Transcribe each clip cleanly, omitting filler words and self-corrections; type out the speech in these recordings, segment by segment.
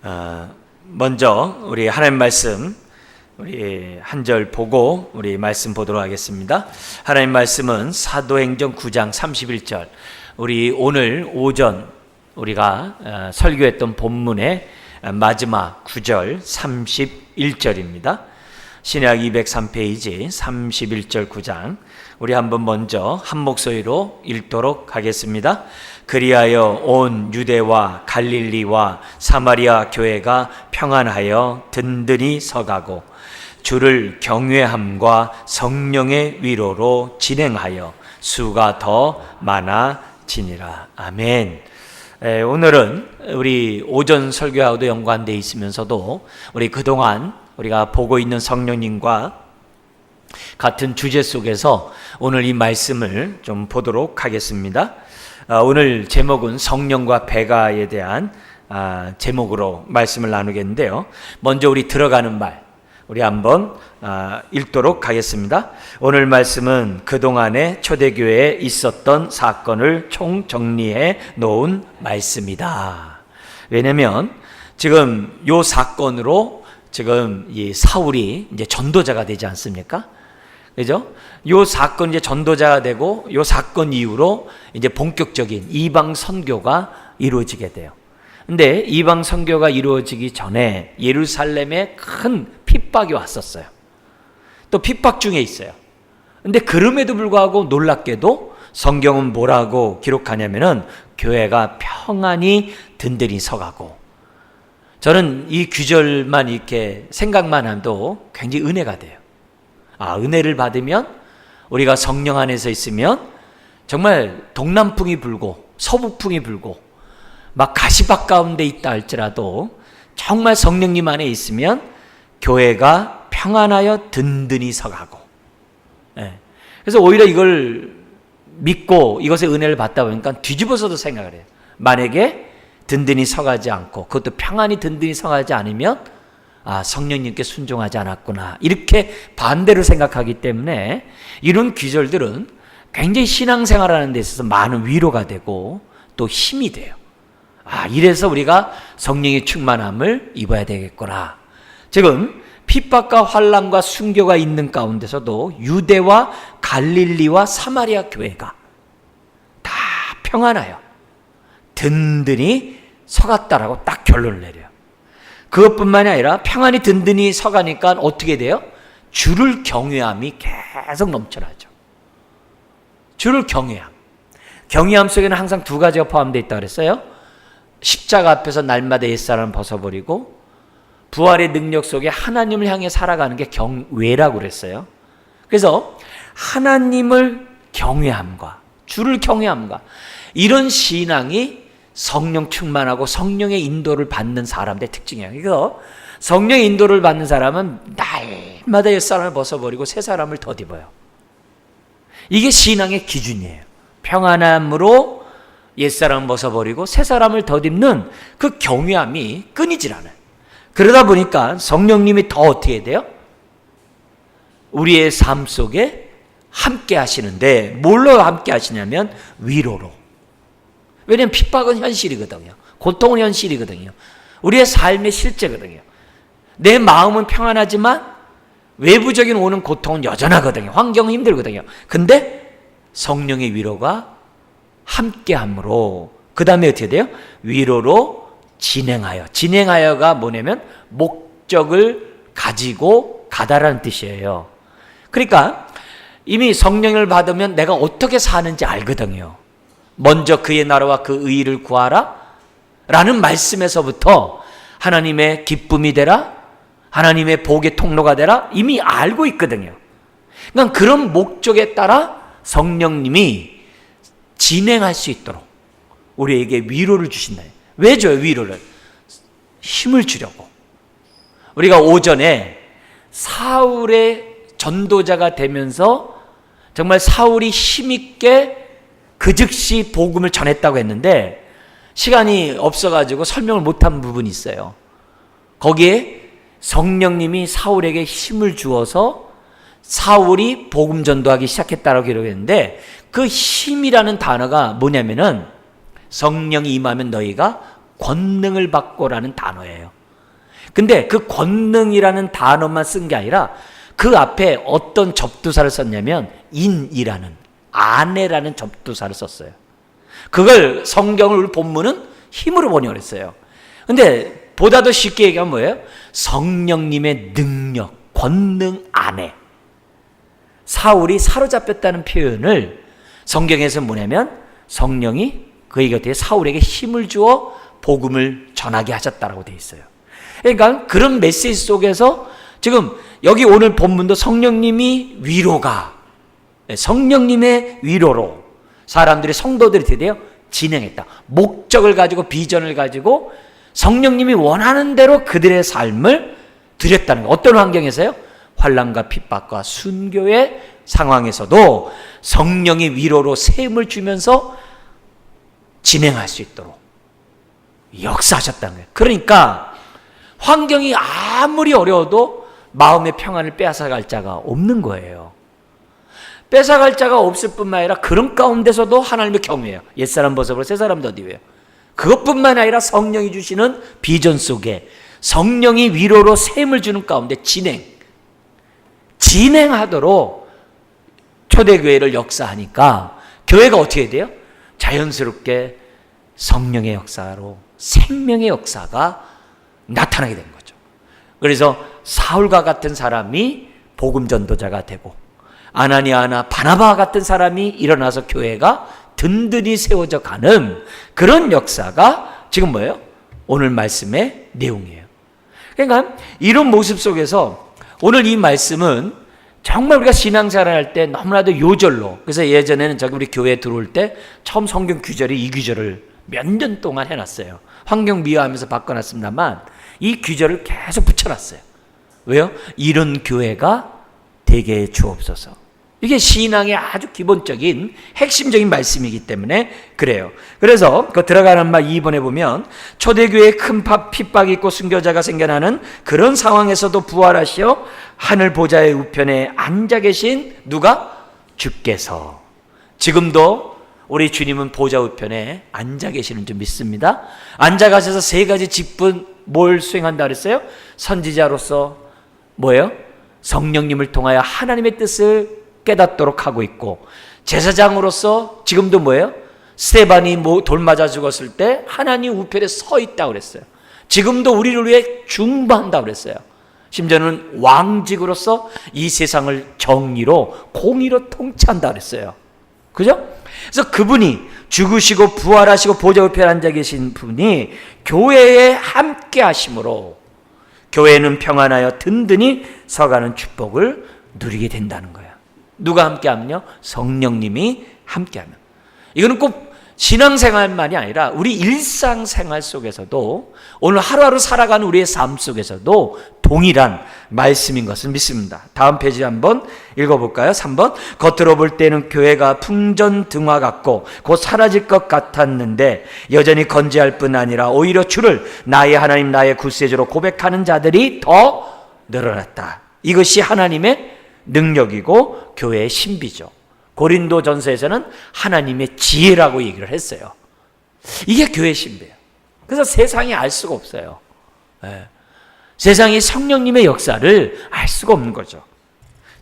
먼저 우리 하나님 말씀 우리 한 절 보고 우리 말씀 보도록 하겠습니다. 하나님 말씀은 사도행전 9장 31절, 우리 오늘 오전 우리가 설교했던 본문의 마지막 9절 31절입니다. 신약 203페이지 31절 9장, 우리 한번 먼저 한 목소리로 읽도록 하겠습니다. 그리하여 온 유대와 갈릴리와 사마리아 교회가 평안하여 든든히 서가고 주를 경외함과 성령의 위로로 진행하여 수가 더 많아지니라. 아멘. 오늘은 우리 오전 설교하고도 연관되어 있으면서도 우리 그동안 우리가 보고 있는 성령님과 같은 주제 속에서 오늘 이 말씀을 좀 보도록 하겠습니다. 오늘 제목은 성령과 배가에 대한 제목으로 말씀을 나누겠는데요. 먼저 우리 들어가는 말 우리 한번 읽도록 하겠습니다. 오늘 말씀은 그동안의 초대교회에 있었던 사건을 총정리해 놓은 말씀이다. 왜냐면 지금 이 사건으로 지금 이 사울이 이제 전도자가 되지 않습니까? 그죠? 요 사건 이제 전도자가 되고 요 사건 이후로 이제 본격적인 이방 선교가 이루어지게 돼요. 근데 이방 선교가 이루어지기 전에 예루살렘에 큰 핍박이 왔었어요. 또 핍박 중에 있어요. 근데 그럼에도 불구하고 놀랍게도 성경은 뭐라고 기록하냐면은 교회가 평안히 든든히 서가고, 저는 이 구절만 이렇게 생각만 해도 굉장히 은혜가 돼요. 은혜를 받으면, 우리가 성령 안에서 있으면 정말 동남풍이 불고 서북풍이 불고 막 가시밭 가운데 있다 할지라도 정말 성령님 안에 있으면 교회가 평안하여 든든히 서가고. 그래서 오히려 이걸 믿고 이것의 은혜를 받다 보니까 뒤집어서도 생각을 해요. 만약에 든든히 서가지 않고, 그것도 평안히 든든히 서가지 않으면 성령님께 순종하지 않았구나, 이렇게 반대로 생각하기 때문에 이런 구절들은 굉장히 신앙생활하는 데 있어서 많은 위로가 되고 또 힘이 돼요. 이래서 우리가 성령의 충만함을 입어야 되겠구나. 지금 핍박과 환난과 순교가 있는 가운데서도 유대와 갈릴리와 사마리아 교회가 다 평안하여 든든히 서갔다라고 딱 결론을 내려요. 그것뿐만이 아니라 평안히 든든히 서가니까 어떻게 돼요? 주를 경외함이 계속 넘쳐나죠. 주를 경외함 속에는 항상 두 가지가 포함되어 있다고 그랬어요. 십자가 앞에서 날마다 옛사람을 벗어버리고 부활의 능력 속에 하나님을 향해 살아가는 게 경외라고 그랬어요. 그래서 하나님을 경외함과 주를 경외함과 이런 신앙이 성령 충만하고 성령의 인도를 받는 사람들의 특징이에요. 그래서 성령의 인도를 받는 사람은 날마다 옛사람을 벗어버리고 새 사람을 덧입어요. 이게 신앙의 기준이에요. 평안함으로 옛사람을 벗어버리고 새 사람을 덧입는 그 경외함이 끊이질 않아요. 그러다 보니까 성령님이 더 어떻게 돼요? 우리의 삶 속에 함께 하시는데, 뭘로 함께 하시냐면 위로로. 왜냐하면 핍박은 현실이거든요. 고통은 현실이거든요. 우리의 삶의 실제거든요. 내 마음은 평안하지만 외부적인 오는 고통은 여전하거든요. 환경은 힘들거든요. 근데 성령의 위로가 함께함으로, 그 다음에 어떻게 돼요? 위로로 진행하여가 뭐냐면 목적을 가지고 가다라는 뜻이에요. 그러니까 이미 성령을 받으면 내가 어떻게 사는지 알거든요. 먼저 그의 나라와 그 의의를 구하라 라는 말씀에서부터 하나님의 기쁨이 되라, 하나님의 복의 통로가 되라, 이미 알고 있거든요. 그러니까 그런 목적에 따라 성령님이 진행할 수 있도록 우리에게 위로를 주신다. 왜 줘요? 위로를 힘을 주려고. 우리가 오전에 사울의 전도자가 되면서 정말 사울이 힘있게 그 즉시 복음을 전했다고 했는데 시간이 없어가지고 설명을 못한 부분이 있어요. 거기에 성령님이 사울에게 힘을 주어서 사울이 복음 전도하기 시작했다라고 기록했는데, 그 힘이라는 단어가 뭐냐면은 성령이 임하면 너희가 권능을 받고라는 단어예요. 근데 그 권능이라는 단어만 쓴 게 아니라 그 앞에 어떤 접두사를 썼냐면 인이라는, 아내라는 접두사를 썼어요. 그걸 성경을 우리 본문은 힘으로 번역을 했어요. 근데 보다 더 쉽게 얘기하면 뭐예요? 성령님의 능력, 권능 안에. 사울이 사로잡혔다는 표현을 성경에서 뭐냐면 성령이 그의 곁에 사울에게 힘을 주어 복음을 전하게 하셨다라고 되어 있어요. 그러니까 그런 메시지 속에서 지금 여기 오늘 본문도 성령님이 위로가, 성령님의 위로로 사람들이, 성도들이 드디어 진행했다. 목적을 가지고, 비전을 가지고 성령님이 원하는 대로 그들의 삶을 드렸다는 거예요. 어떤 환경에서요? 환난과 핍박과 순교의 상황에서도 성령이 위로로 셈을 주면서 진행할 수 있도록 역사하셨다는 거예요. 그러니까 환경이 아무리 어려워도 마음의 평안을 빼앗아갈 자가 없는 거예요. 뺏어갈 자가 없을 뿐만 아니라 그런 가운데서도 하나님의 경외예요. 옛사람 벗어버려 새사람 더디고요. 그것뿐만 아니라 성령이 주시는 비전 속에 성령이 위로로 셈을 주는 가운데 진행하도록 초대교회를 역사하니까 교회가 어떻게 돼요? 자연스럽게 성령의 역사로 생명의 역사가 나타나게 되는 거죠. 그래서 사울과 같은 사람이 복음 전도자가 되고 아나니아나 바나바와 같은 사람이 일어나서 교회가 든든히 세워져 가는 그런 역사가 지금 뭐예요? 오늘 말씀의 내용이에요. 그러니까 이런 모습 속에서 오늘 이 말씀은 정말 우리가 신앙생활 할 때 너무나도 요절로, 그래서 예전에는 저기 우리 교회에 들어올 때 처음 성경 규절이 이 규절을 몇 년 동안 해놨어요. 환경 미화하면서 바꿔놨습니다만 이 규절을 계속 붙여놨어요. 왜요? 이런 교회가 되게 주옵소서. 이게 신앙의 아주 기본적인 핵심적인 말씀이기 때문에 그래요. 그래서 그 들어가는 말 2번에 보면 초대교회에 큰 핍박이 있고 순교자가 생겨나는 그런 상황에서도 부활하시어 하늘 보좌의 우편에 앉아 계신 누가? 주께서. 지금도 우리 주님은 보좌 우편에 앉아 계시는 줄 믿습니다. 앉아 가셔서 세 가지 직분 뭘 수행한다 그랬어요? 선지자로서 뭐예요? 성령님을 통하여 하나님의 뜻을 깨닫도록 하고 있고, 제사장으로서 지금도 뭐예요? 스데반이 돌 맞아 죽었을 때 하나님 우편에 서 있다고 그랬어요. 지금도 우리를 위해 중보한다고 그랬어요. 심지어는 왕직으로서 이 세상을 정의로 공의로 통치한다고 그랬어요. 그죠? 그래서 그분이 죽으시고 부활하시고 보좌 우편에 앉아 계신 분이 교회에 함께 하심으로 교회는 평안하여 든든히 서가는 축복을 누리게 된다는 거예요. 누가 함께하면요? 성령님이 함께하면. 이거는 꼭 신앙생활만이 아니라 우리 일상생활 속에서도 오늘 하루하루 살아가는 우리의 삶 속에서도 동일한 말씀인 것을 믿습니다. 다음 페이지 한번 읽어볼까요? 3번. 겉으로 볼 때는 교회가 풍전등화 같고 곧 사라질 것 같았는데 여전히 건재할 뿐 아니라 오히려 주를 나의 하나님 나의 구세주로 고백하는 자들이 더 늘어났다. 이것이 하나님의 능력이고 교회의 신비죠. 고린도전서에서는 하나님의 지혜라고 얘기를 했어요. 이게 교회의 신비예요. 그래서 세상이 알 수가 없어요. 세상이 성령님의 역사를 알 수가 없는 거죠.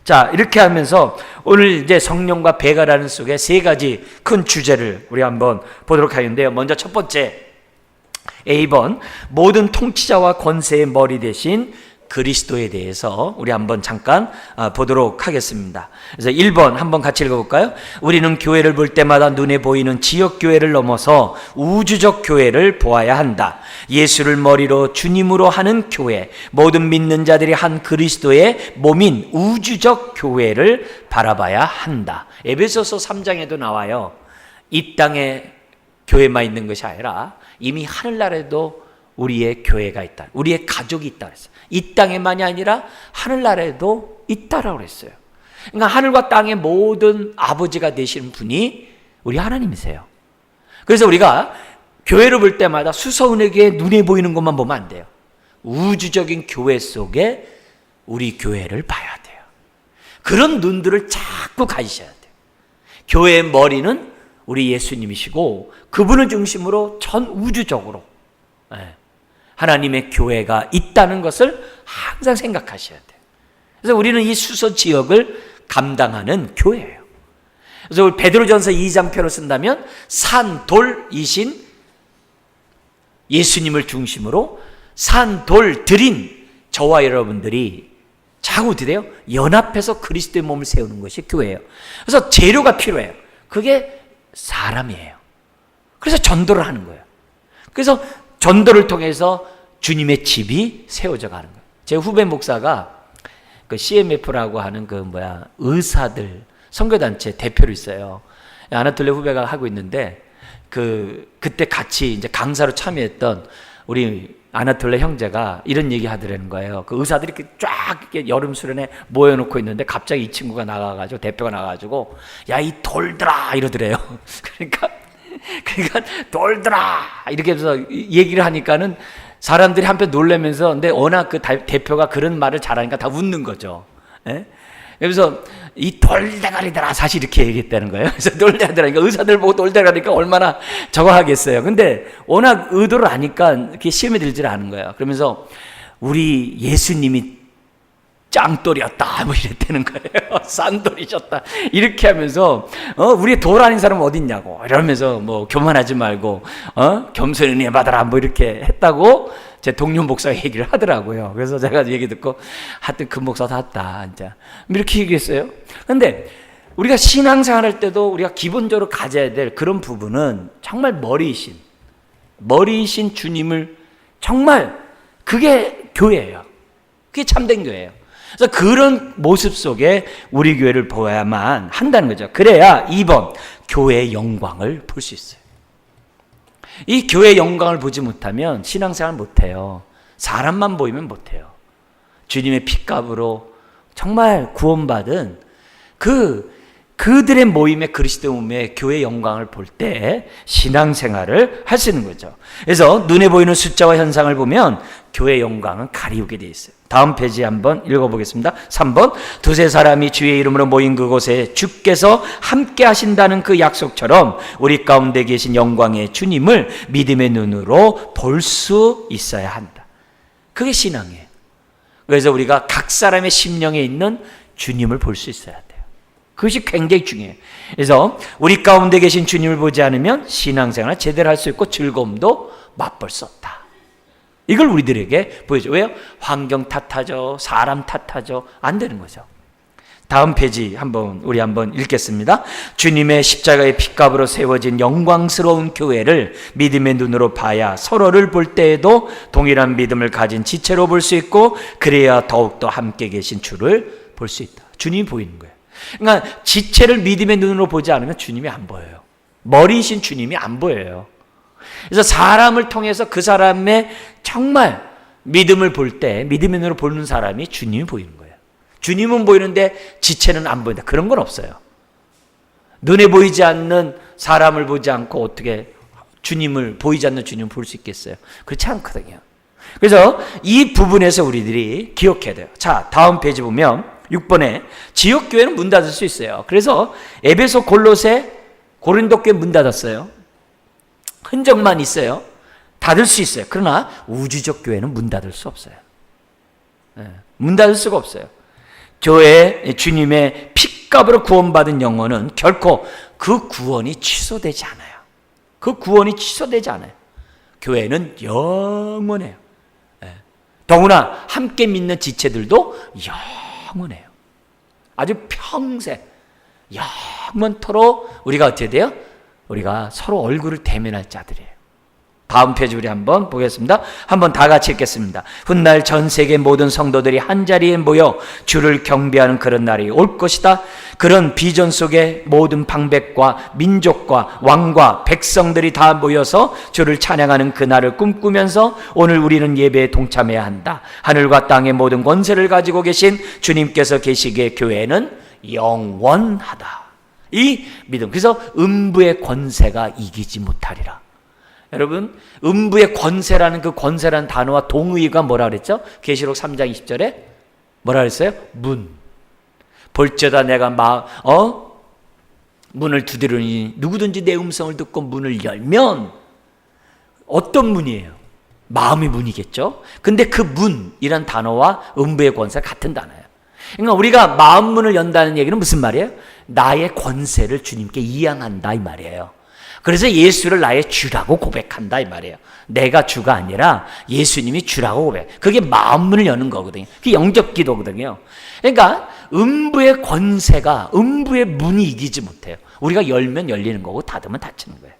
자, 이렇게 하면서 오늘 이제 성령과 배가라는 속에 세 가지 큰 주제를 우리 한번 보도록 하는데요. 먼저 첫 번째 A번, 모든 통치자와 권세의 머리 대신 그리스도에 대해서 우리 한번 잠깐 보도록 하겠습니다. 그래서 1번 한번 같이 읽어볼까요? 우리는 교회를 볼 때마다 눈에 보이는 지역교회를 넘어서 우주적 교회를 보아야 한다. 예수를 머리로 주님으로 하는 교회, 모든 믿는 자들이 한 그리스도의 몸인 우주적 교회를 바라봐야 한다. 에베소서 3장에도 나와요. 이 땅에 교회만 있는 것이 아니라 이미 하늘나라에도 우리의 교회가 있다. 우리의 가족이 있다 그랬어요. 이 땅에만이 아니라 하늘나라에도 있다라고 그랬어요. 그러니까 하늘과 땅의 모든 아버지가 되시는 분이 우리 하나님이세요. 그래서 우리가 교회를 볼 때마다 수서은에게 눈에 보이는 것만 보면 안 돼요. 우주적인 교회 속에 우리 교회를 봐야 돼요. 그런 눈들을 자꾸 가지셔야 돼요. 교회의 머리는 우리 예수님이시고 그분을 중심으로 전 우주적으로 예. 하나님의 교회가 있다는 것을 항상 생각하셔야 돼요. 그래서 우리는 이 수서 지역을 감당하는 교회예요. 그래서 우리 베드로전서 2장 표로 쓴다면 산돌이신 예수님을 중심으로 산돌들인 저와 여러분들이 자꾸 어떻게 돼요? 연합해서 그리스도의 몸을 세우는 것이 교회예요. 그래서 재료가 필요해요. 그게 사람이에요. 그래서 전도를 하는 거예요. 그래서 전도를 통해서 주님의 집이 세워져 가는 거예요. 제 후배 목사가 그 CMF라고 하는 의사들 선교단체 대표로 있어요. 아나톨레 후배가 하고 있는데 그때 같이 이제 강사로 참여했던 우리 아나톨레 형제가 이런 얘기 하더라는 거예요. 그 의사들이 이렇게 쫙 이렇게 여름 수련회 모여놓고 있는데 갑자기 이 친구가 나가가지고 대표가 나가가지고 야, 이 돌들아 이러더래요. 그러니까 돌들아 이렇게 해서 얘기를 하니까는 사람들이 한편 놀라면서 근데 워낙 그 대표가 그런 말을 잘하니까 다 웃는 거죠. 예? 그래서 이 돌대가리들아 사실 이렇게 얘기했다는 거예요. 그래서 돌대가리니까 의사들 보고 돌대가리니까 얼마나 저거 하겠어요. 근데 워낙 의도를 아니까 그게 시험에 들질 않은 거예요. 그러면서 우리 예수님이 짱돌이었다 뭐 이랬다는 거예요. 싼돌이셨다 이렇게 하면서 우리 돌 아닌 사람은 어딨냐고 이러면서 뭐 교만하지 말고 겸손히 은혜 받아라 뭐 이렇게 했다고 제 동료 목사가 얘기를 하더라고요. 그래서 제가 얘기 듣고 하여튼 그 목사 샀다 진짜 이렇게 얘기했어요. 근데 우리가 신앙생활 할 때도 우리가 기본적으로 가져야 될 그런 부분은 정말 머리이신 주님을 정말 그게 교회예요. 그게 참된 교회예요. 그래서 그런 모습 속에 우리 교회를 보아야만 한다는 거죠. 그래야 2번 교회의 영광을 볼 수 있어요. 이 교회의 영광을 보지 못하면 신앙생활 못해요. 사람만 보이면 못해요. 주님의 핏값으로 정말 구원받은 그들의 모임에 그리스도 몸의 교회의 영광을 볼 때 신앙생활을 할 수 있는 거죠. 그래서 눈에 보이는 숫자와 현상을 보면 교회의 영광은 가리우게 되어 있어요. 다음 페이지 한번 읽어보겠습니다. 3번 두세 사람이 주의 이름으로 모인 그곳에 주께서 함께 하신다는 그 약속처럼 우리 가운데 계신 영광의 주님을 믿음의 눈으로 볼 수 있어야 한다. 그게 신앙이에요. 그래서 우리가 각 사람의 심령에 있는 주님을 볼 수 있어야 돼요. 그것이 굉장히 중요해요. 그래서 우리 가운데 계신 주님을 보지 않으면 신앙생활을 제대로 할 수 있고 즐거움도 맛볼 수 없다. 이걸 우리들에게 보여줘. 왜요? 환경 탓하죠. 사람 탓하죠. 안 되는 거죠. 다음 페이지 우리 한번 읽겠습니다. 주님의 십자가의 핏값으로 세워진 영광스러운 교회를 믿음의 눈으로 봐야 서로를 볼 때에도 동일한 믿음을 가진 지체로 볼 수 있고 그래야 더욱더 함께 계신 주를 볼 수 있다. 주님이 보이는 거예요. 그러니까 지체를 믿음의 눈으로 보지 않으면 주님이 안 보여요. 머리이신 주님이 안 보여요. 그래서 사람을 통해서 그 사람의 정말 믿음을 볼 때 믿음의 눈으로 보는 사람이 주님이 보이는 거예요. 주님은 보이는데 지체는 안 보인다. 그런 건 없어요. 눈에 보이지 않는 사람을 보지 않고 어떻게 보이지 않는 주님을 볼 수 있겠어요? 그렇지 않거든요. 그래서 이 부분에서 우리들이 기억해야 돼요. 자, 다음 페이지 보면 6번에 지역교회는 문 닫을 수 있어요. 그래서 에베소, 골로새, 고린도 교회 문 닫았어요. 흔적만 있어요. 닫을 수 있어요. 그러나 우주적 교회는 문 닫을 수 없어요. 문 닫을 수가 없어요. 교회 주님의 핏값으로 구원받은 영혼은 결코 그 구원이 취소되지 않아요. 그 구원이 취소되지 않아요. 교회는 영원해요. 더구나 함께 믿는 지체들도 영원해요. 아주 평생 영원토록 우리가 어떻게 돼요? 우리가 서로 얼굴을 대면할 자들이에요. 다음 페이지 우리 한번 보겠습니다. 한번 다 같이 읽겠습니다. 훗날 전 세계 모든 성도들이 한자리에 모여 주를 경배하는 그런 날이 올 것이다. 그런 비전 속에 모든 방백과 민족과 왕과 백성들이 다 모여서 주를 찬양하는 그 날을 꿈꾸면서 오늘 우리는 예배에 동참해야 한다. 하늘과 땅의 모든 권세를 가지고 계신 주님께서 계시기에 교회는 영원하다. 이 믿음. 그래서 음부의 권세가 이기지 못하리라. 여러분, 음부의 권세라는 그 권세라는 단어와 동의가 뭐라 그랬죠? 계시록 3장 20절에 뭐라 그랬어요? 문. 볼지어다 내가 문을 두드리니 누구든지 내 음성을 듣고 문을 열면 어떤 문이에요? 마음이 문이겠죠. 근데 그 문이란 단어와 음부의 권세가 같은 단어예요. 그러니까 우리가 마음 문을 연다는 얘기는 무슨 말이에요? 나의 권세를 주님께 이양한다 이 말이에요. 그래서 예수를 나의 주라고 고백한다 이 말이에요. 내가 주가 아니라 예수님이 주라고 고백. 그게 마음 문을 여는 거거든요. 그게 영접 기도거든요. 그러니까 음부의 권세가 음부의 문이 이기지 못해요. 우리가 열면 열리는 거고 닫으면 닫히는 거예요.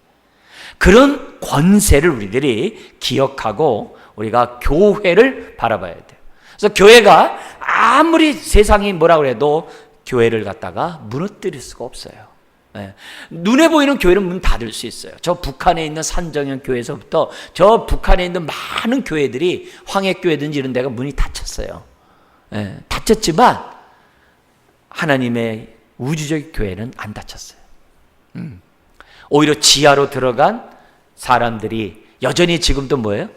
그런 권세를 우리들이 기억하고 우리가 교회를 바라봐야 돼요. 그래서 교회가 아무리 세상이 뭐라고 해도 교회를 갖다가 무너뜨릴 수가 없어요. 네. 눈에 보이는 교회는 문 닫을 수 있어요. 저 북한에 있는 산정형 교회에서부터 저 북한에 있는 많은 교회들이 황해교회든지 이런 데가 문이 닫혔어요. 네. 닫혔지만 하나님의 우주적 교회는 안 닫혔어요. 오히려 지하로 들어간 사람들이 여전히 지금도 뭐예요?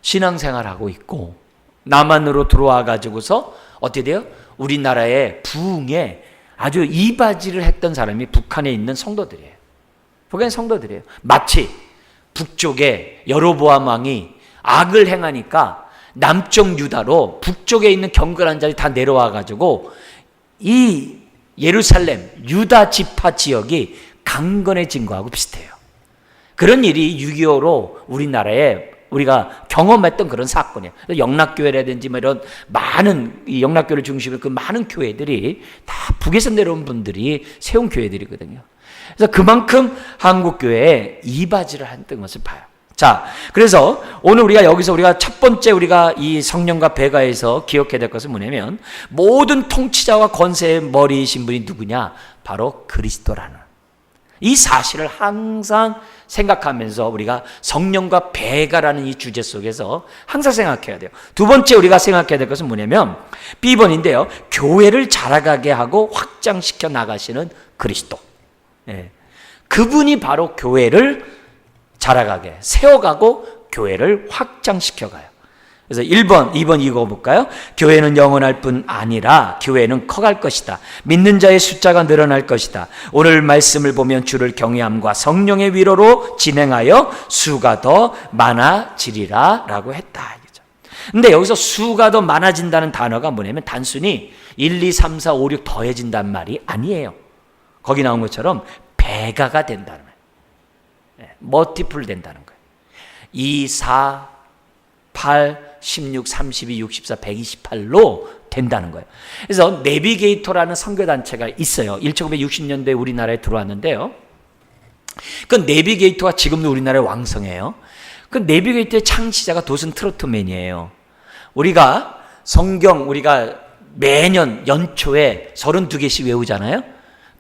신앙생활하고 있고 남한으로 들어와 가지고서 어떻게 돼요? 우리나라의 부흥에 아주 이바지를 했던 사람이 북한에 있는 성도들이에요. 북한의 성도들이에요. 마치 북쪽에 여로보암 왕이 악을 행하니까 남쪽 유다로 북쪽에 있는 경건한 자들이 다 내려와 가지고 이 예루살렘 유다 지파 지역이 강건해진 거하고 비슷해요. 그런 일이 6.25로 우리나라에 우리가 경험했던 그런 사건이에요. 영락교회라든지 뭐 이런 많은 영락교회를 중심으로 그 많은 교회들이 다 북에서 내려온 분들이 세운 교회들이거든요. 그래서 그만큼 한국교회에 이바지를 했던 것을 봐요. 자, 그래서 오늘 우리가 여기서 우리가 첫 번째 우리가 이 성령과 배가에서 기억해야 될 것은 뭐냐면 모든 통치자와 권세의 머리이신 분이 누구냐? 바로 그리스도라는 이 사실을 항상 생각하면서 우리가 성령과 배가라는 이 주제 속에서 항상 생각해야 돼요. 두 번째 우리가 생각해야 될 것은 뭐냐면 B번인데요. 교회를 자라가게 하고 확장시켜 나가시는 그리스도. 예. 그분이 바로 교회를 자라가게 세워가고 교회를 확장시켜가요. 그래서 1번, 2번 읽어볼까요? 교회는 영원할 뿐 아니라 교회는 커갈 것이다. 믿는 자의 숫자가 늘어날 것이다. 오늘 말씀을 보면 주를 경외함과 성령의 위로로 진행하여 수가 더 많아지리라 라고 했다. 근데 여기서 수가 더 많아진다는 단어가 뭐냐면 단순히 1, 2, 3, 4, 5, 6 더해진다는 말이 아니에요. 거기 나온 것처럼 배가가 된다는 거예요. 멀티플 된다는 거예요. 2, 4, 8, 16, 32, 64, 128로 된다는 거예요. 그래서 내비게이터라는 선교단체가 있어요. 1960년대에 우리나라에 들어왔는데요. 그 내비게이터가 지금도 우리나라에 왕성해요. 그 내비게이터의 창시자가 도슨 트로트맨이에요. 우리가 성경 우리가 매년 연초에 32개씩 외우잖아요.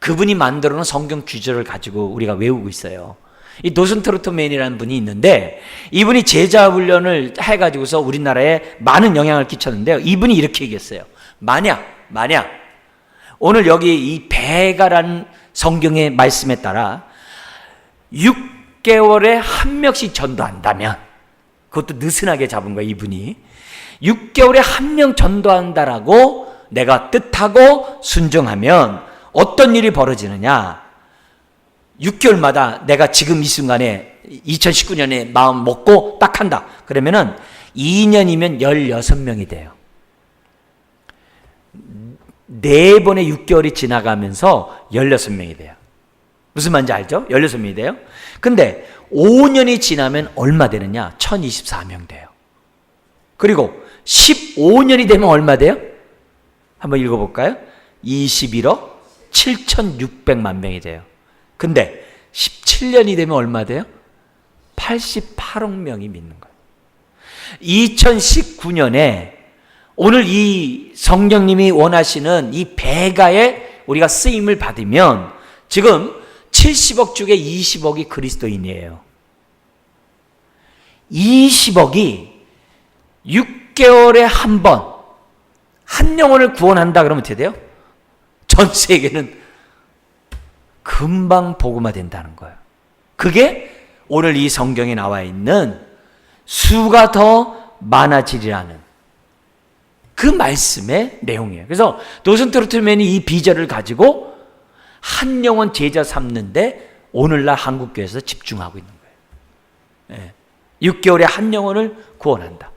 그분이 만들어 놓은 성경 주제를 가지고 우리가 외우고 있어요. 이 도슨 트로트맨이라는 분이 있는데 이분이 제자 훈련을 해가지고서 우리나라에 많은 영향을 끼쳤는데요. 이분이 이렇게 얘기했어요. 만약 오늘 여기 이 배가라는 성경의 말씀에 따라 6개월에 한 명씩 전도한다면 그것도 느슨하게 잡은 거예요. 이분이 6개월에 한 명 전도한다라고 내가 뜻하고 순종하면 어떤 일이 벌어지느냐. 6개월마다 내가 지금 이 순간에 2019년에 마음 먹고 딱 한다. 그러면은 2년이면 16명이 돼요. 4번의 6개월이 지나가면서 16명이 돼요. 무슨 말인지 알죠? 16명이 돼요. 근데 5년이 지나면 얼마 되느냐? 1024명 돼요. 그리고 15년이 되면 얼마 돼요? 한번 읽어볼까요? 21억 7,600만 명이 돼요. 근데 17년이 되면 얼마 돼요? 88억 명이 믿는 거예요. 2019년에 오늘 이 성령님이 원하시는 이 배가에 우리가 쓰임을 받으면 지금 70억 중에 20억이 그리스도인이에요. 20억이 6개월에 한 번 한 영혼을 구원한다 그러면 어떻게 돼요? 전 세계는 금방 복음화 된다는 거예요. 그게 오늘 이 성경에 나와 있는 수가 더 많아지리라는 그 말씀의 내용이에요. 그래서 도슨 트로트맨이 이 비전을 가지고 한 영혼 제자 삼는데 오늘날 한국교회에서 집중하고 있는 거예요. 네. 6개월에 한 영혼을 구원한다.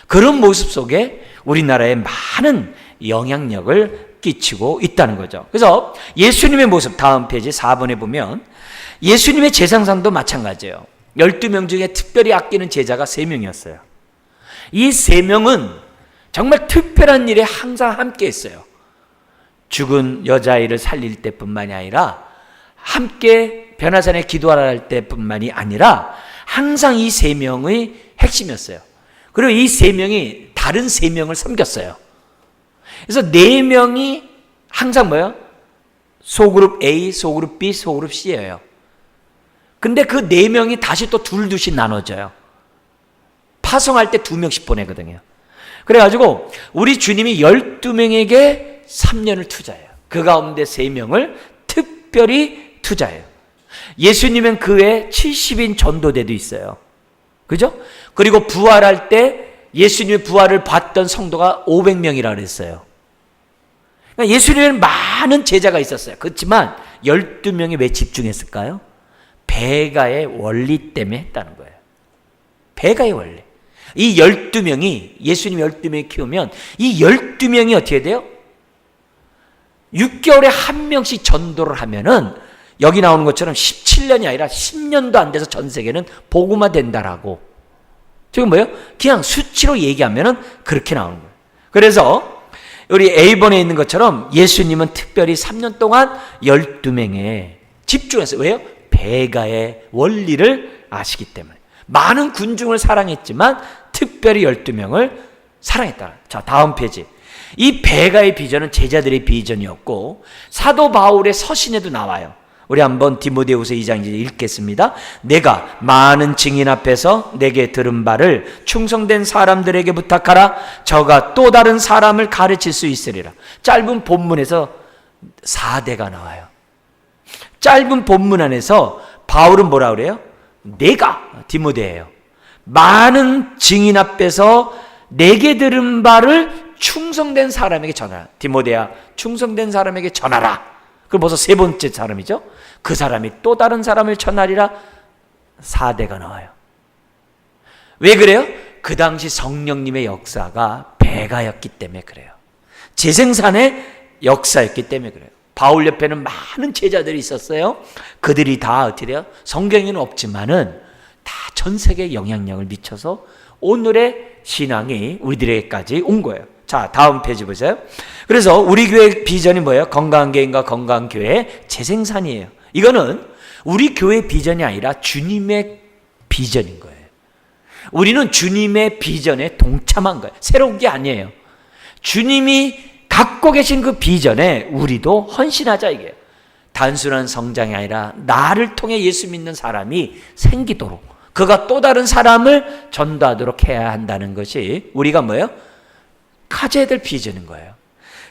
그런 모습 속에 우리나라에 많은 영향력을 끼치고 있다는 거죠. 그래서 예수님의 모습, 다음 페이지 4번에 보면 예수님의 제상상도 마찬가지예요. 12명 중에 특별히 아끼는 제자가 3명이었어요. 이 3명은 정말 특별한 일에 항상 함께 했어요. 죽은 여자아이를 살릴 때뿐만이 아니라 함께 변화산에 기도하러 갈 때뿐만이 아니라 항상 이 3명의 핵심이었어요. 그리고 이 3명이 다른 3명을 섬겼어요. 그래서 4명이 항상 뭐예요? 소그룹 A, 소그룹 B, 소그룹 C예요. 근데 그 4명이 다시 또 둘씩 나눠져요. 파송할 때 2명씩 보내거든요. 그래가지고 우리 주님이 12명에게 3년을 투자해요. 그 가운데 3명을 특별히 투자해요. 예수님은 그 외에 70인 전도대도 있어요. 그죠? 그리고 부활할 때 예수님의 부활을 봤던 성도가 500명이라 그랬어요. 그러니까 예수님은 많은 제자가 있었어요. 그렇지만 12명이 왜 집중했을까요? 배가의 원리 때문에 했다는 거예요. 배가의 원리. 이 12명이, 예수님 12명이 키우면 이 12명이 어떻게 돼요? 6개월에 한 명씩 전도를 하면은 여기 나오는 것처럼 17년이 아니라 10년도 안 돼서 전 세계는 복음화 된다라고. 지금 뭐예요? 그냥 수치로 얘기하면은 그렇게 나오는 거예요. 그래서 우리 A번에 있는 것처럼 예수님은 특별히 3년 동안 12명에 집중했어요. 왜요? 배가의 원리를 아시기 때문에. 많은 군중을 사랑했지만 특별히 12명을 사랑했다. 자, 다음 페이지. 이 배가의 비전은 제자들의 비전이었고 사도 바울의 서신에도 나와요. 우리 한번 디모데후서 2장 이제 읽겠습니다. 내가 많은 증인 앞에서 내게 들은 바를 충성된 사람들에게 부탁하라. 저가 또 다른 사람을 가르칠 수 있으리라. 짧은 본문에서 4대가 나와요. 짧은 본문 안에서 바울은 뭐라 그래요? 내가 디모데예요. 많은 증인 앞에서 내게 들은 바를 충성된 사람에게 전하라. 디모데야, 충성된 사람에게 전하라. 그럼 벌써 3번째 사람이죠. 그 사람이 또 다른 사람을 전하리라. 4대가 나와요. 왜 그래요? 그 당시 성령님의 역사가 배가였기 때문에 그래요. 재생산의 역사였기 때문에 그래요. 바울 옆에는 많은 제자들이 있었어요. 그들이 다 어떻게 돼요? 성경에는 없지만은 다 전 세계에 영향력을 미쳐서 오늘의 신앙이 우리들에게까지 온 거예요. 자, 다음 페이지 보세요. 그래서 우리 교회 비전이 뭐예요? 건강한 개인과 건강한 교회의 재생산이에요. 이거는 우리 교회 비전이 아니라 주님의 비전인 거예요. 우리는 주님의 비전에 동참한 거예요. 새로운 게 아니에요. 주님이 갖고 계신 그 비전에 우리도 헌신하자 이게요. 단순한 성장이 아니라 나를 통해 예수 믿는 사람이 생기도록 그가 또 다른 사람을 전도하도록 해야 한다는 것이 우리가 뭐예요? 가져야 될 비전인 거예요.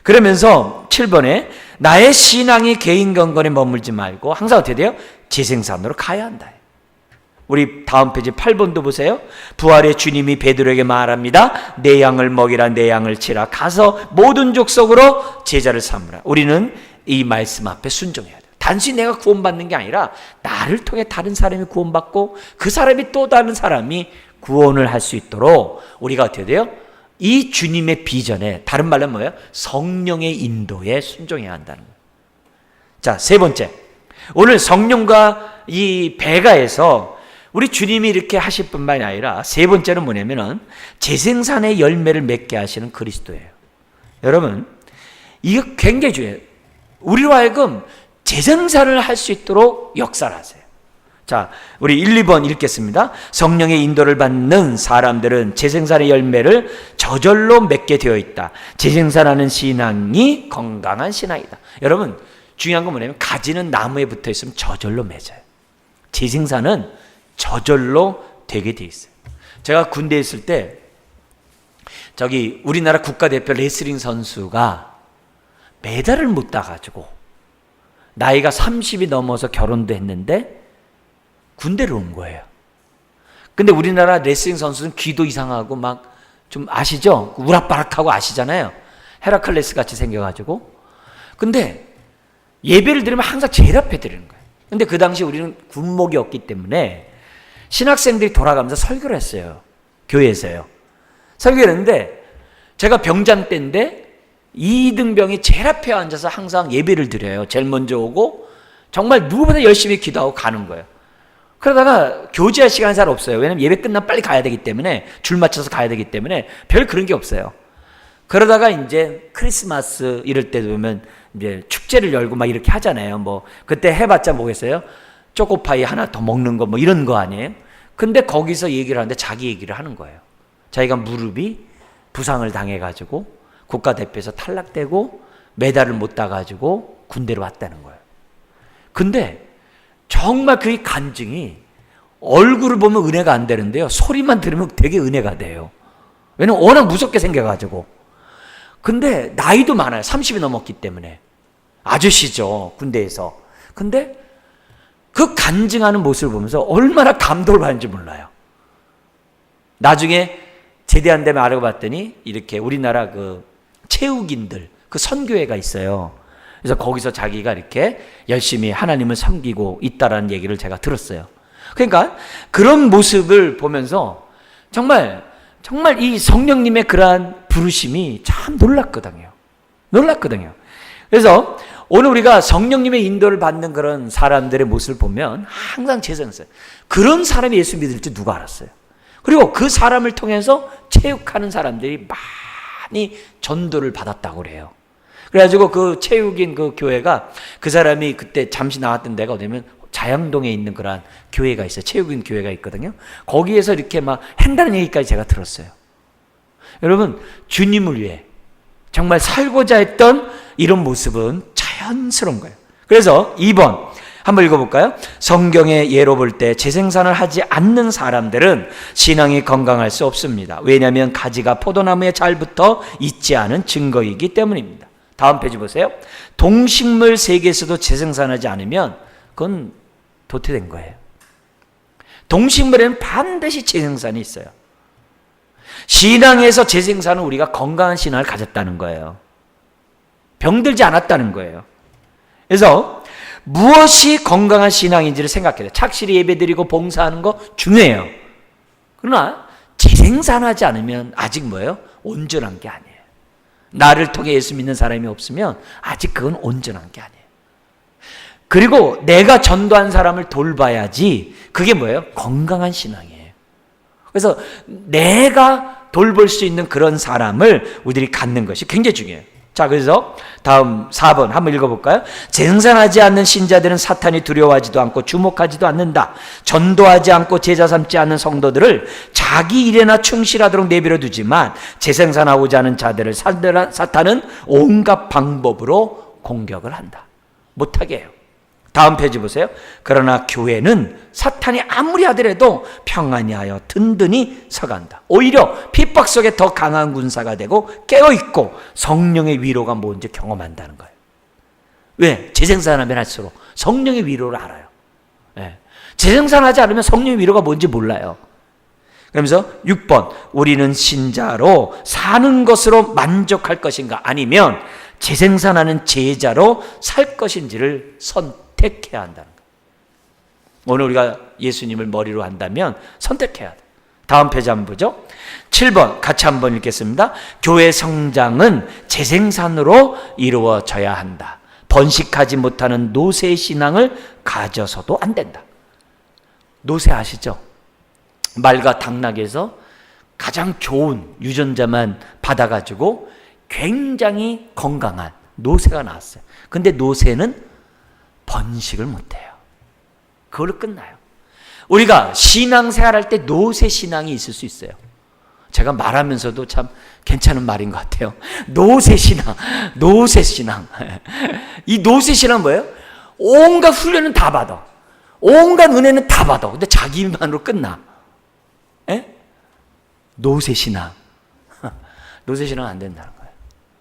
그러면서 7번에 나의 신앙이 개인 경건에 머물지 말고 항상 어떻게 돼요? 재생산으로 가야 한다. 우리 다음 페이지 8번도 보세요. 부활의 주님이 베드로에게 말합니다. 내 양을 먹이라, 내 양을 치라. 가서 모든 족속으로 제자를 삼으라. 우리는 이 말씀 앞에 순종해야 돼요. 단순히 내가 구원받는 게 아니라 나를 통해 다른 사람이 구원받고 그 사람이 또 다른 사람이 구원을 할 수 있도록 우리가 어떻게 돼요? 이 주님의 비전에, 다른 말로 뭐예요? 성령의 인도에 순종해야 한다는 거예요. 자, 3번째. 오늘 성령과 이 배가에서 우리 주님이 이렇게 하실 뿐만이 아니라 3번째는 뭐냐면은 재생산의 열매를 맺게 하시는 그리스도예요. 여러분, 이거 굉장히 중요해요. 우리로 하여금 재생산을 할 수 있도록 역사를 하세요. 자, 우리 1, 2번 읽겠습니다. 성령의 인도를 받는 사람들은 재생산의 열매를 저절로 맺게 되어 있다. 재생산하는 신앙이 건강한 신앙이다. 여러분, 중요한 건 뭐냐면 가지는 나무에 붙어 있으면 저절로 맺어요. 재생산은 저절로 되게 돼 있어요. 제가 군대에 있을 때 저기 우리나라 국가대표 레슬링 선수가 메달을 못 따가지고 나이가 30이 넘어서 결혼도 했는데 군대를 온 거예요. 근데 우리나라 레슬링 선수는 귀도 이상하고 막 좀 아시죠? 우락바락하고 아시잖아요. 헤라클레스 같이 생겨가지고. 근데 예배를 드리면 항상 제일 앞에 드리는 거예요. 근데 그 당시 우리는 군목이 없기 때문에 신학생들이 돌아가면서 설교를 했어요. 교회에서요. 설교를 했는데 제가 병장 때인데 이등병이 제일 앞에 앉아서 항상 예배를 드려요. 제일 먼저 오고 정말 누구보다 열심히 기도하고 가는 거예요. 그러다가 교제할 시간이 잘 없어요. 왜냐면 예배 끝나면 빨리 가야 되기 때문에, 줄 맞춰서 가야 되기 때문에 별 그런 게 없어요. 그러다가 이제 크리스마스 이럴 때 보면 이제 축제를 열고 막 이렇게 하잖아요. 뭐 그때 해봤자 뭐겠어요? 초코파이 하나 더 먹는 거 뭐 이런 거 아니에요? 근데 거기서 얘기를 하는데 자기 얘기를 하는 거예요. 자기가 무릎이 부상을 당해가지고 국가대표에서 탈락되고 메달을 못 따가지고 군대로 왔다는 거예요. 근데 정말 그 간증이 얼굴을 보면 은혜가 안 되는데요. 소리만 들으면 되게 은혜가 돼요. 왜냐면 워낙 무섭게 생겨가지고. 근데 나이도 많아요. 30이 넘었기 때문에. 아저씨죠. 군대에서. 근데 그 간증하는 모습을 보면서 얼마나 감동을 받는지 몰라요. 나중에 제대한 다음에 알고 봤더니 이렇게 우리나라 그 체육인들 그 선교회가 있어요. 그래서 거기서 자기가 이렇게 열심히 하나님을 섬기고 있다라는 얘기를 제가 들었어요. 그러니까 그런 모습을 보면서 정말 이 성령님의 그러한 부르심이 참 놀랐거든요. 그래서 오늘 우리가 성령님의 인도를 받는 그런 사람들의 모습을 보면 항상 제성했어요. 그런 사람이 예수 믿을지 누가 알았어요. 그리고 그 사람을 통해서 체육하는 사람들이 많이 전도를 받았다고 그래요. 그래가지고 그 체육인 그 교회가 그 사람이 그때 잠시 나왔던 데가 어디냐면 자양동에 있는 그런 교회가 있어요. 체육인 교회가 있거든요. 거기에서 이렇게 막 한다는 얘기까지 제가 들었어요. 여러분, 주님을 위해 정말 살고자 했던 이런 모습은 자연스러운 거예요. 그래서 2번 한번 읽어볼까요? 성경의 예로 볼 때 재생산을 하지 않는 사람들은 신앙이 건강할 수 없습니다. 왜냐하면 가지가 포도나무에 잘 붙어 있지 않은 증거이기 때문입니다. 다음 페이지 보세요. 동식물 세계에서도 재생산하지 않으면 그건 도태된 거예요. 동식물에는 반드시 재생산이 있어요. 신앙에서 재생산은 우리가 건강한 신앙을 가졌다는 거예요. 병들지 않았다는 거예요. 그래서 무엇이 건강한 신앙인지를 생각해야 돼요. 착실히 예배드리고 봉사하는 거 중요해요. 그러나 재생산하지 않으면 아직 뭐예요? 온전한 게 아니에요. 나를 통해 예수 믿는 사람이 없으면 아직 그건 온전한 게 아니에요. 그리고 내가 전도한 사람을 돌봐야지 그게 뭐예요? 건강한 신앙이에요. 그래서 내가 돌볼 수 있는 그런 사람을 우리들이 갖는 것이 굉장히 중요해요. 자, 그래서 다음 4번 한번 읽어볼까요? 재생산하지 않는 신자들은 사탄이 두려워하지도 않고 주목하지도 않는다. 전도하지 않고 제자 삼지 않는 성도들을 자기 일에나 충실하도록 내버려 두지만 재생산하고자 하는 자들을 사탄은 온갖 방법으로 공격을 한다. 못하게 해요. 다음 페이지 보세요. 그러나 교회는 사탄이 아무리 하더라도 평안히 하여 든든히 서간다. 오히려 핍박 속에 더 강한 군사가 되고 깨어있고 성령의 위로가 뭔지 경험한다는 거예요. 왜? 재생산하면 할수록 성령의 위로를 알아요. 네. 재생산하지 않으면 성령의 위로가 뭔지 몰라요. 그러면서 6번 우리는 신자로 사는 것으로 만족할 것인가 아니면 재생산하는 제자로 살 것인지를 선택해야 한다는 거예요. 오늘 우리가 예수님을 머리로 한다면 선택해야 돼. 다음 페이지 한번 보죠. 7번 같이 한번 읽겠습니다. 교회 성장은 재생산으로 이루어져야 한다. 번식하지 못하는 노새 신앙을 가져서도 안 된다. 노새 아시죠? 말과 당나귀에서 가장 좋은 유전자만 받아가지고 굉장히 건강한 노새가 나왔어요. 근데 노새는 번식을 못해요. 그걸로 끝나요. 우리가 신앙생활할 때 노새 신앙이 있을 수 있어요. 제가 말하면서도 참 괜찮은 말인 것 같아요. 노새 신앙. 이 노새 신앙은 뭐예요? 온갖 훈련은 다 받아. 온갖 은혜는 다 받아. 근데 자기만으로 끝나. 에? 노새 신앙. 노새 신앙 안 된다는 거예요.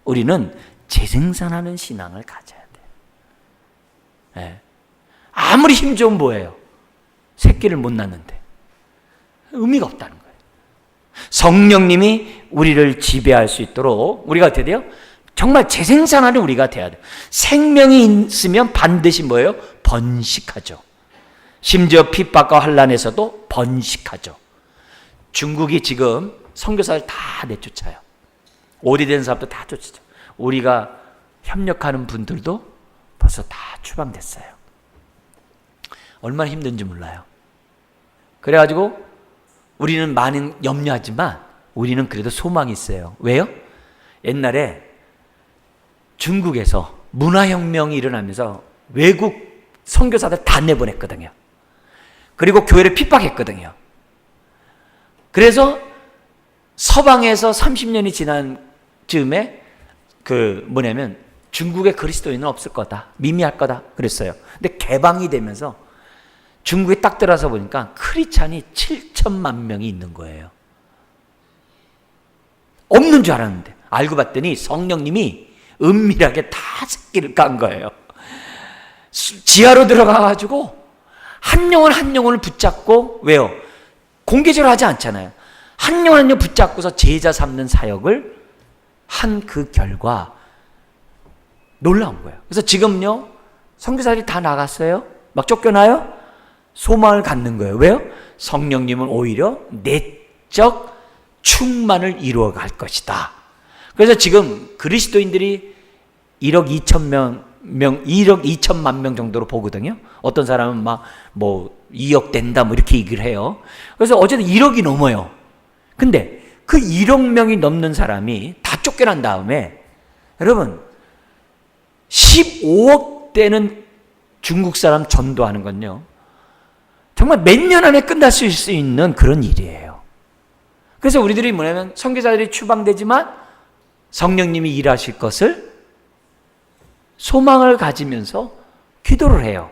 우리는 재생산하는 신앙을 가져야 돼요. 에? 아무리 힘 좋은 뭐예요? 새끼를 못 낳는데 의미가 없다는 거예요. 성령님이 우리를 지배할 수 있도록 우리가 어떻게 돼요? 정말 재생산하는 우리가 돼야 돼요. 생명이 있으면 반드시 뭐예요? 번식하죠. 심지어 핍박과 환난에서도 번식하죠. 중국이 지금 선교사를 다 내쫓아요. 오래된 사람도 다 쫓죠. 우리가 협력하는 분들도 벌써 다 추방됐어요. 얼마나 힘든지 몰라요. 그래가지고 우리는 많이 염려하지만 우리는 그래도 소망이 있어요. 왜요? 옛날에 중국에서 문화혁명이 일어나면서 외국 선교사들 다 내보냈거든요. 그리고 교회를 핍박했거든요. 그래서 서방에서 30년이 지난 즈음에 중국의 그리스도인은 없을 거다. 미미할 거다. 그랬어요. 근데 개방이 되면서 중국에 딱 들어서 보니까 크리스찬이 7천만 명이 있는 거예요. 없는 줄 알았는데 알고 봤더니 성령님이 은밀하게 다 새끼를 깐 거예요. 지하로 들어가가지고 한 영혼을 붙잡고, 왜요? 공개적으로 하지 않잖아요. 한 영혼 붙잡고서 제자 삼는 사역을 한 그 결과 놀라운 거예요. 그래서 지금요, 선교사들이 다 나갔어요. 막 쫓겨나요? 소망을 갖는 거예요. 왜요? 성령님은 오히려 내적 충만을 이루어 갈 것이다. 그래서 지금 그리스도인들이 1억 2천만 명 정도로 보거든요. 어떤 사람은 막 2억 된다 이렇게 얘기를 해요. 그래서 어쨌든 1억이 넘어요. 근데 그 1억 명이 넘는 사람이 다 쫓겨난 다음에 여러분 15억 되는 중국 사람 전도하는 건요, 정말 몇 년 안에 끝날 수 있는 그런 일이에요. 그래서 우리들이 뭐냐면 선교사들이 추방되지만 성령님이 일하실 것을 소망을 가지면서 기도를 해요.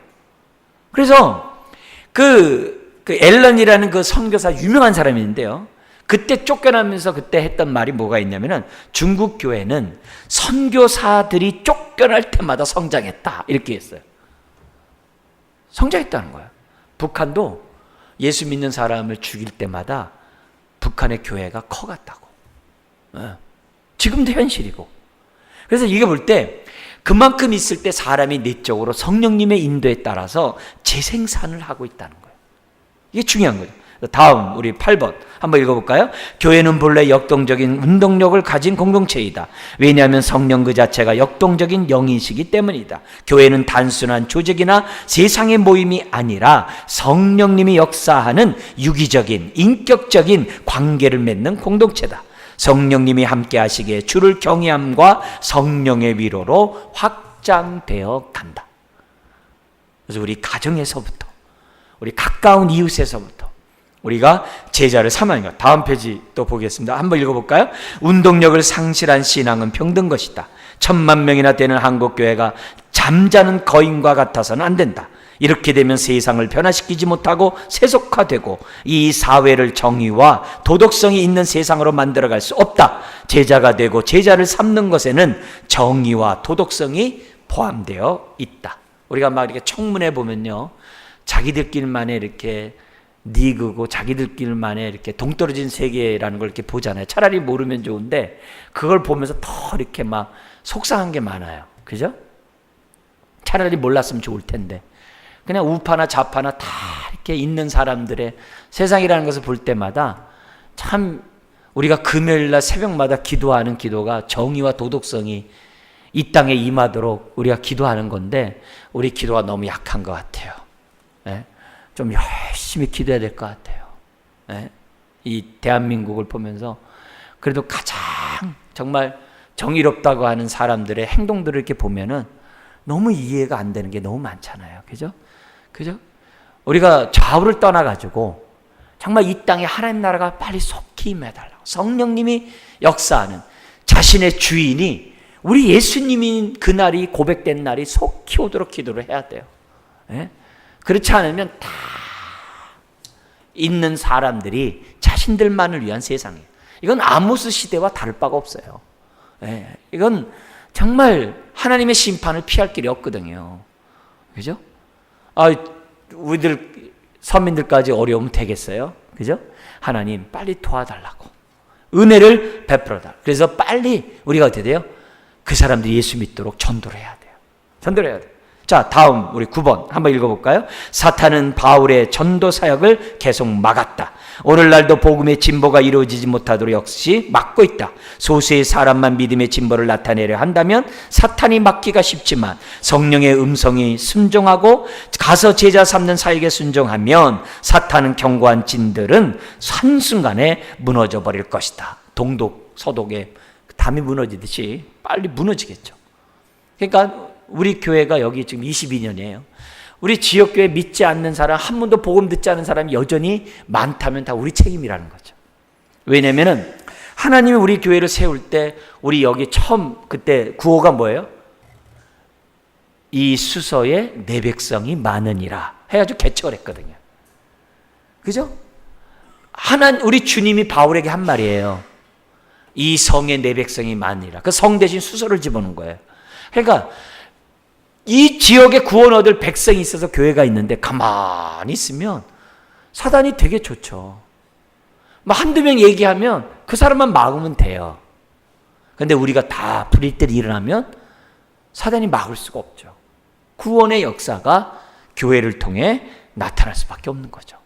그래서 그 앨런이라는 그 선교사 유명한 사람이 있는데요. 그때 쫓겨나면서 그때 했던 말이 뭐가 있냐면은 중국 교회는 선교사들이 쫓겨날 때마다 성장했다. 이렇게 했어요. 성장했다는 거예요. 북한도 예수 믿는 사람을 죽일 때마다 북한의 교회가 커갔다고. 지금도 현실이고. 그래서 이게 볼 때 그만큼 있을 때 사람이 내적으로 성령님의 인도에 따라서 재생산을 하고 있다는 거예요. 이게 중요한 거죠. 다음 우리 8번 한번 읽어볼까요? 교회는 본래 역동적인 운동력을 가진 공동체이다. 왜냐하면 성령 그 자체가 역동적인 영이시기 때문이다. 교회는 단순한 조직이나 세상의 모임이 아니라 성령님이 역사하는 유기적인 인격적인 관계를 맺는 공동체다. 성령님이 함께 하시기에 주를 경외함과 성령의 위로로 확장되어 간다. 그래서 우리 가정에서부터, 우리 가까운 이웃에서부터 우리가 제자를 삼아야 합니다. 다음 페이지 또 보겠습니다. 한번 읽어볼까요? 운동력을 상실한 신앙은 병든 것이다. 10,000명이나 되는 한국교회가 잠자는 거인과 같아서는 안 된다. 이렇게 되면 세상을 변화시키지 못하고 세속화되고 이 사회를 정의와 도덕성이 있는 세상으로 만들어갈 수 없다. 제자가 되고 제자를 삼는 것에는 정의와 도덕성이 포함되어 있다. 우리가 막 이렇게 청문회 보면요, 자기들끼리만의 이렇게 니그고 자기들끼리만의 이렇게 동떨어진 세계라는 걸 이렇게 보잖아요. 차라리 모르면 좋은데 그걸 보면서 더 이렇게 막 속상한 게 많아요. 그죠? 차라리 몰랐으면 좋을 텐데. 그냥 우파나 좌파나 다 이렇게 있는 사람들의 세상이라는 것을 볼 때마다 참 우리가 금요일날 새벽마다 기도하는 기도가 정의와 도덕성이 이 땅에 임하도록 우리가 기도하는 건데 우리 기도가 너무 약한 것 같아요. 네? 좀 열심히 기도해야 될 것 같아요. 네? 이 대한민국을 보면서 그래도 가장 정말 정의롭다고 하는 사람들의 행동들을 이렇게 보면은 너무 이해가 안 되는 게 너무 많잖아요. 그죠? 그죠? 우리가 좌우를 떠나가지고 정말 이 땅에 하나님 나라가 빨리 속히 임해달라고, 성령님이 역사하는 자신의 주인이 우리 예수님인 그날이 고백된 날이 속히 오도록 기도를 해야 돼요. 예? 그렇지 않으면 다 있는 사람들이 자신들만을 위한 세상이에요. 이건 아모스 시대와 다를 바가 없어요. 예? 이건 정말 하나님의 심판을 피할 길이 없거든요. 그죠? 우리들 선민들까지 어려우면 되겠어요? 그죠? 하나님 빨리 도와달라고 은혜를 베풀어달라. 그래서 빨리 우리가 어떻게 돼요? 그 사람들이 예수 믿도록 전도를 해야 돼요. 전도를 해야 돼요. 자, 다음 우리 9번 한번 읽어볼까요? 사탄은 바울의 전도 사역을 계속 막았다. 오늘날도 복음의 진보가 이루어지지 못하도록 역시 막고 있다. 소수의 사람만 믿음의 진보를 나타내려 한다면 사탄이 막기가 쉽지만 성령의 음성이 순종하고 가서 제자 삼는 사역에 순종하면 사탄은 견고한 진들은 한순간에 무너져 버릴 것이다. 동독, 서독의 담이 무너지듯이 빨리 무너지겠죠. 그러니까 우리 교회가 여기 지금 22년이에요. 우리 지역교회 믿지 않는 사람, 한 번도 복음 듣지 않은 사람이 여전히 많다면 다 우리 책임이라는 거죠. 왜냐면은 하나님이 우리 교회를 세울 때 우리 여기 처음 그때 구호가 뭐예요? 이 수서에 내 백성이 많으니라 해가지고 개척을 했거든요. 그죠? 우리 주님이 바울에게 한 말이에요. 이 성에 내 백성이 많으니라. 그 성 대신 수서를 집어넣은 거예요. 그러니까 이 지역에 구원 얻을 백성이 있어서 교회가 있는데 가만히 있으면 사단이 되게 좋죠. 한두 명 얘기하면 그 사람만 막으면 돼요. 그런데 우리가 다 부릴 때 일어나면 사단이 막을 수가 없죠. 구원의 역사가 교회를 통해 나타날 수밖에 없는 거죠.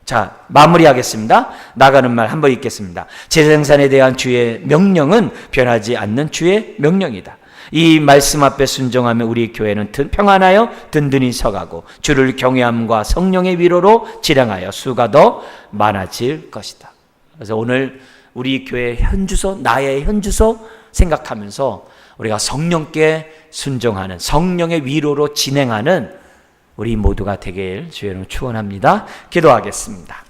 자, 마무리하겠습니다. 나가는 말 한번 읽겠습니다. 재생산에 대한 주의 명령은 변하지 않는 주의 명령이다. 이 말씀 앞에 순종하면 우리 교회는 평안하여 든든히 서가고 주를 경외함과 성령의 위로로 지량하여 수가 더 많아질 것이다. 그래서 오늘 우리 교회 현주소, 나의 현주소 생각하면서 우리가 성령께 순종하는, 성령의 위로로 진행하는 우리 모두가 되길 주의 이름으로 축원합니다. 기도하겠습니다.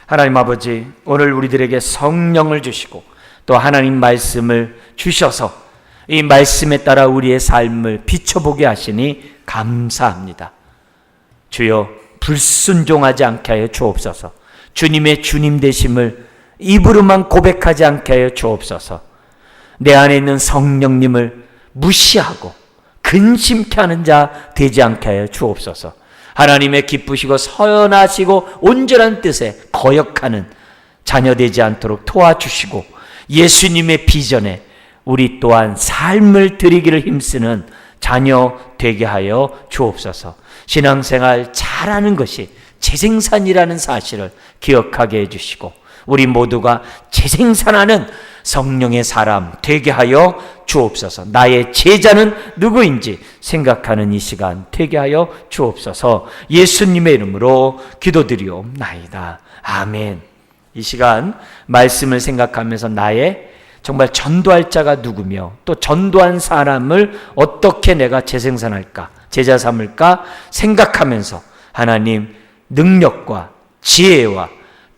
하나님 아버지, 오늘 우리들에게 성령을 주시고 또 하나님 말씀을 주셔서 이 말씀에 따라 우리의 삶을 비춰보게 하시니 감사합니다. 주여, 불순종하지 않게 하여 주옵소서. 주님의 주님 되심을 입으로만 고백하지 않게 하여 주옵소서. 내 안에 있는 성령님을 무시하고 근심케 하는 자 되지 않게 하여 주옵소서. 하나님의 기쁘시고 선하시고 온전한 뜻에 거역하는 자녀 되지 않도록 도와주시고 예수님의 비전에 우리 또한 삶을 드리기를 힘쓰는 자녀 되게 하여 주옵소서. 신앙생활 잘하는 것이 재생산이라는 사실을 기억하게 해주시고 우리 모두가 재생산하는 성령의 사람 되게 하여 주옵소서. 나의 제자는 누구인지 생각하는 이 시간 되게 하여 주옵소서. 예수님의 이름으로 기도드리옵나이다. 아멘. 이 시간 말씀을 생각하면서 나의 정말 전도할 자가 누구며 또 전도한 사람을 어떻게 내가 재생산할까, 제자 삼을까 생각하면서 하나님 능력과 지혜와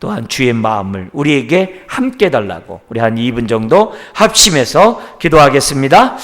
또한 주의 마음을 우리에게 함께 달라고 우리 한 2분 정도 합심해서 기도하겠습니다.